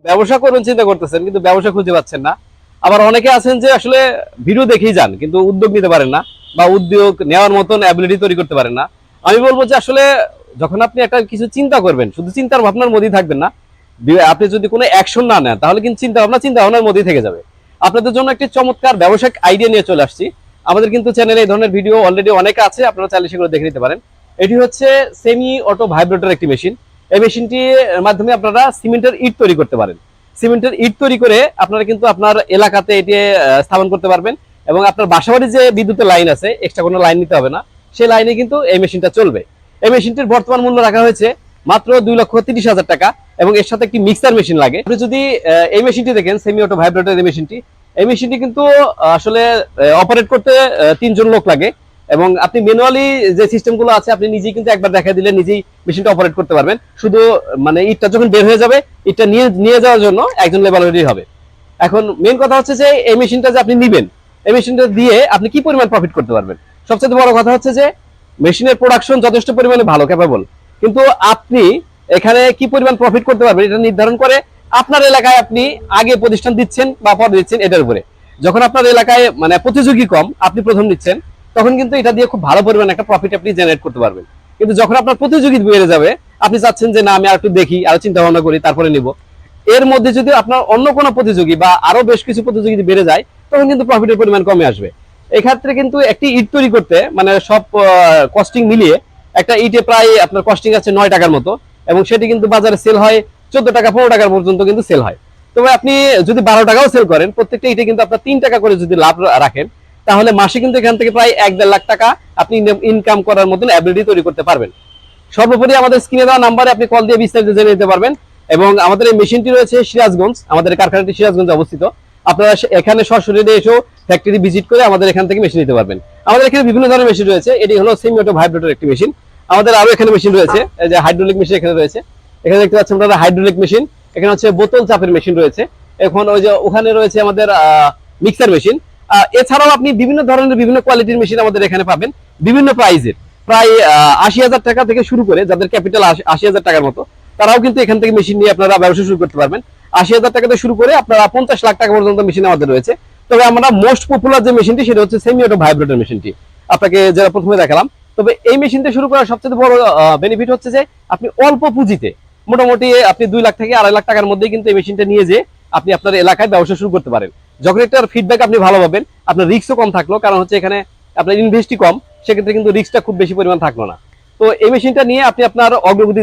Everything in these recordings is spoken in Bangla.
ব্যবসা করবেন চিন্তা করতেছেন কিন্তু ব্যবসা খুঁজে পাচ্ছেন না। আবার অনেকে আছেন যে আসলে ভিডিও দেখেই যান কিন্তু উদ্যোগ নিতে পারেন না বা উদ্যোগ নেওয়ার মতন অ্যাবিলিটি তৈরি করতে পারেন না। আমি বলবো যে আসলে যখন আপনি একটা কিছু চিন্তা করবেন শুধু চিন্তার ভাবনার মধ্যেই থাকবেন না, আপনি যদি কোনো অ্যাকশন না নেন তাহলে কিন্তু চিন্তা ভাবনার মধ্যেই থেকে যাবে। আপনাদের জন্য একটি চমৎকার ব্যবসায়িক আইডিয়া নিয়ে চলে আসছি। আমাদের কিন্তু চ্যানেলে এই ধরনের ভিডিও অলরেডি অনেক আছে, আপনারা চাইলে সেগুলো দেখে নিতে পারেন। এটি হচ্ছে সেমি অটো ভাইব্রেটর একটি মেশিন। এই মেশিনটির মাধ্যমে আপনারা সিমেন্টের ইট তৈরি করতে পারেন। সিমেন্টের ইট তৈরি করে আপনারা কিন্তু আপনার এলাকাতে এটি স্থাপন করতে পারবেন এবং আপনার বাসাবাড়ির যে বিদ্যুতের লাইন আছে, এক্সট্রা কোনো লাইন নিতে হবে না, সেই লাইনে কিন্তু এই মেশিনটা চলবে। এই মেশিনটির বর্তমান মূল্য রাখা হয়েছে মাত্র 2,30,000 টাকা এবং এর সাথে একটি মিক্সার মেশিন লাগে। আপনি যদি এই মেশিনটি দেখেন, সেমি অটো ভাইব্রেটর এই মেশিনটি কিন্তু আসলে অপারেট করতে 3 জন লোক লাগে এবং আপনি ম্যানুয়ালি যে সিস্টেমগুলো আছে আপনি নিজেই কিন্তু একবার দেখা দিলে নিজেই মেশিনটা অপারেট করতে পারবেন। শুধু মানে ইটটা যখন বের হয়ে যাবে, ইটটা নিয়ে যাওয়ার জন্য একজন লেবারেরই হবে। এখন মেন কথা হচ্ছে যে এই মেশিনটা যে আপনি নিবেন, এই মেশিনটা দিয়ে আপনি কি পরিমাণ প্রফিট করতে পারবেন। সবচেয়ে বড় কথা হচ্ছে যে মেশিনের প্রোডাকশন যথেষ্ট পরিমাণে ভালো, ক্যাপাবল, কিন্তু আপনি এখানে কি পরিমাণ প্রফিট করতে পারবেন এটা নির্ধারণ করে আপনার এলাকায় আপনি আগে প্রতিষ্ঠান দিচ্ছেন বা পরে দিচ্ছেন এটার উপরে। যখন আপনার এলাকায় মানে প্রতিযোগী কম, আপনি প্রথম নিচ্ছেন, তখন কিন্তু এটা দিয়ে খুব ভালো পরিমাণ একটা প্রফিট আপনি জেনারেট করতে পারবেন। কিন্তু যখন আপনার প্রতিযোগী বেড়ে যাবে, আপনি চাচ্ছেন যে না আমি আর একটু দেখি, আরো চিন্তা ভাবনা করি তারপরে নিব, এর মধ্যে যদি আপনার অন্য কোনো প্রতিযোগী বা আরো বেশ কিছু প্রতিযোগী বেড়ে যায়, তখন কিন্তু প্রফিটের পরিমাণ কমে আসবে। এক্ষেত্রে কিন্তু একটি ইট তৈরি করতে মানে সব কস্টিং মিলিয়ে একটা ইটে প্রায় আপনার কস্টিং আছে 9 টাকার মতো এবং সেটি কিন্তু বাজারে সেল হয় 14 টাকা 15 টাকার পর্যন্ত কিন্তু সেল হয়। তবে আপনি যদি 12 টাকাও সেল করেন, প্রত্যেকটা ইটে কিন্তু আপনার 3 টাকা করে যদি লাভ রাখেন, তাহলে মাসে কিন্তু এখান থেকে প্রায় 1-1.5 লাখ টাকা আপনি ইনকাম করার মতন অ্যাবিলিটি তৈরি করতে পারবেন। সর্বোপরি আমাদের স্ক্রিনে দেওয়া নাম্বারে আপনি কল দিয়ে বিস্তারিত জেনে নিতে পারবেন। এবং আমাদের এই মেশিনটি রয়েছে সিরাজগঞ্জ, আমাদের কারখানাটি সিরাজগঞ্জে অবস্থিত। আপনারা এখানে সরাসরি এসেও ফ্যাক্টরি ভিজিট করে আমাদের এখান থেকে মেশিন নিতে পারবেন। আমাদের এখানে বিভিন্ন ধরনের মেশিন রয়েছে, এটি হলো সেমি অটো ভাইব্রেটর একটি মেশিন। আমাদের আরো এখানে মেশিন রয়েছে, এই যে হাইড্রোলিক মেশিন এখানে রয়েছে, এখানে দেখতে পাচ্ছেন আপনারা হাইড্রোলিক মেশিন, এখানে হচ্ছে বোতল চাপের মেশিন রয়েছে, এখন ওই যে ওখানে রয়েছে আমাদের মিক্সার মেশিন। এছাড়াও আপনি বিভিন্ন ধরনের বিভিন্ন কোয়ালিটির মেশিন আমাদের এখানে পাবেন বিভিন্ন প্রাইজের, প্রায় 80,000 টাকা থেকে শুরু করে, যাদের ক্যাপিটাল 80,000 টাকার মতো, তারাও কিন্তু এখান থেকে মেশিন নিয়ে আপনারা ব্যবসা শুরু করতে পারবেন। 80,000 টাকা থেকে শুরু করে আপনারা 50 লাখ টাকা পর্যন্ত মেশিন আমাদের রয়েছে। তবে আমরা মোস্ট পপুলার যে মেশিনটি সেটা হচ্ছে সেমি অটো ভাইব্রেটর মেশিনটি, আপনাকে যারা প্রথমে দেখালাম। তবে এই মেশিনটা শুরু করার সবচেয়ে বড় বেনিফিট হচ্ছে যে আপনি অল্প পুঁজিতে মোটামুটি আপনি 2 লাখ থেকে 2.5 লাখ টাকার মধ্যেই কিন্তু এই মেশিনটা নিয়ে যে আপনি আপনার এলাকায় ব্যবসা শুরু করতে পারেন। যখন এটার ফিডব্যাক আপনি ভালো পাবেন, আপনার রিস্কও কম থাকলো, কারণ হচ্ছে এখানে আপনার ইনভেস্টই কম, সেক্ষেত্রে কিন্তু রিস্কটা খুব বেশি পরিমাণ থাকলো না। তো এই মেশিনটা নিয়ে আপনি আপনার অগ্রগতি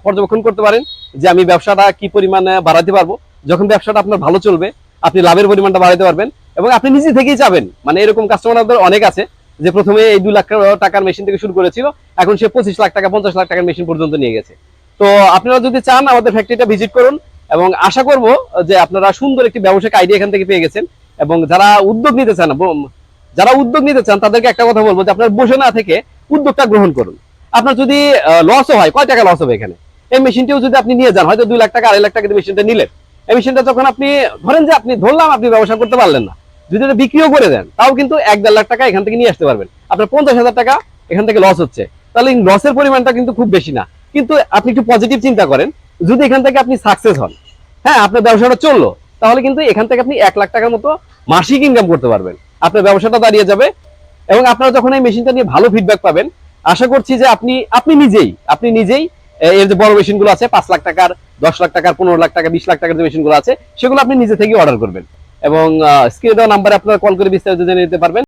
পর্যবেক্ষণ করতে পারেন যে আমি ব্যবসাটা কি পরিমাণে বাড়াতে পারবো। যখন ব্যবসাটা আপনার ভালো চলবে, আপনি লাভের পরিমাণটা বাড়াতে পারবেন এবং আপনি নিজে থেকেই যাবেন। মানে এরকম কাস্টমার আপনার অনেক আছে যে প্রথমে এই 2 লাখ টাকার মেশিন থেকে শুরু করেছিল, এখন সে 25 লাখ টাকা 50 লাখ টাকার মেশিন পর্যন্ত নিয়ে গেছে। তো আপনারা যদি চান আমাদের ফ্যাক্টরিটা ভিজিট করুন এবং আশা করব যে আপনারা সুন্দর একটি ব্যবসায়িক আইডিয়া এখান থেকে পেয়ে গেছেন। এবং যারা উদ্যোগ নিতে চান তাদেরকে একটা কথা বলবো যে আপনার বসে না থেকে উদ্যোগটা গ্রহণ করুন। আপনার যদি লসও হয়, কয় টাকা লস হবে এখানে, এই মেশিনটিও যদি আপনি নিয়ে যান, হয়তো 2 লাখ টাকা 2.5 লাখ টাকা মেশিনটা নিলেন, এই মেশিনটা যখন আপনি ধরেন যে আপনি ধরলাম আপনি ব্যবসা করতে পারলেন না, যদি এটা বিক্রিও করে দেন তাও কিন্তু 1-1.5 লাখ টাকা এখান থেকে নিয়ে আসতে পারবেন। আপনার 50,000 টাকা এখান থেকে লস হচ্ছে, তাহলে লসের পরিমাণটা কিন্তু খুব বেশি না। কিন্তু আপনি একটু পজিটিভ চিন্তা করেন, যদি এখান থেকে আপনি সাকসেস হন, হ্যাঁ আপনার ব্যবসাটা চললো, তাহলে কিন্তু এখান থেকে আপনি 1 লাখ টাকার মতো মাসিক ইনকাম করতে পারবেন, আপনার ব্যবসাটা দাঁড়িয়ে যাবে। এবং আপনারা যখন এই মেশিনটা নিয়ে ভালো ফিডব্যাক পাবেন, আশা করছি যে আপনি নিজেই এর যে বড় মেশিনগুলো আছে 5 লাখ টাকার, 10 লাখ টাকার, 15 লাখ টাকা, 20 লাখ টাকার যে মেশিনগুলো আছে সেগুলো আপনি নিজে থেকেই অর্ডার করবেন এবং স্ক্রিনে দেওয়া নাম্বারে আপনারা কল করে বিস্তারিত জেনে নিতে পারবেন।